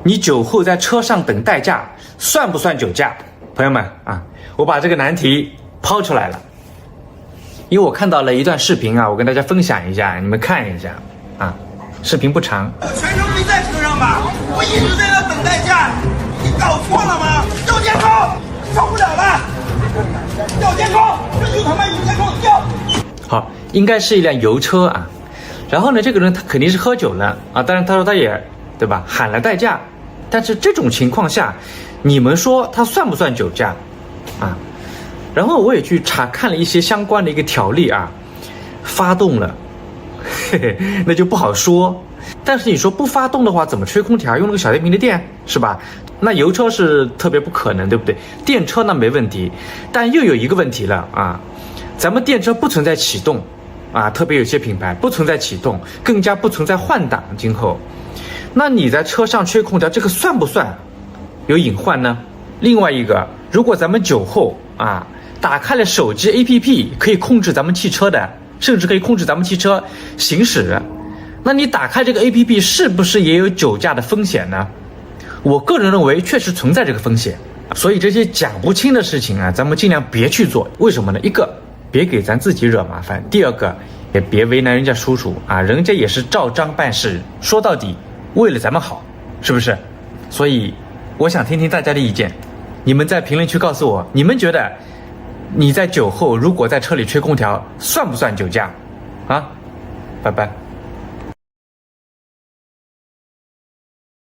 你酒后在车上等代驾，算不算酒驾？朋友们啊，我把这个难题抛出来了，因为我看到了一段视频啊，我跟大家分享一下，你们看一下啊，视频不长。全程没在车上吧？我一直在那等代驾，你搞错了吗？调监控，受不了了！调监控，这就他妈有监控调。好，应该是一辆油车啊。然后呢，这个人他肯定是喝酒了啊，当然他说他也对吧，喊了代驾。但是这种情况下，你们说他算不算酒驾啊？然后我也去查看了一些相关的一个条例啊，发动了，嘿嘿，那就不好说。但是你说不发动的话，怎么吹空调？用那个小电瓶的电是吧？那油车是特别不可能，对不对？电车那没问题，但又有一个问题了啊，咱们电车不存在启动啊，特别有些品牌不存在启动，更加不存在换挡。今后，那你在车上吹空调，这个算不算有隐患呢？另外一个，如果咱们酒后啊，打开了手机 APP， 可以控制咱们汽车的，甚至可以控制咱们汽车行驶。那你打开这个 APP 是不是也有酒驾的风险呢？我个人认为确实存在这个风险，所以这些讲不清的事情啊，咱们尽量别去做。为什么呢？一个，别给咱自己惹麻烦；第二个，也别为难人家叔叔啊，人家也是照章办事，说到底为了咱们好，是不是？所以我想听听大家的意见，你们在评论区告诉我，你们觉得你在酒后如果在车里吹空调算不算酒驾啊？拜拜。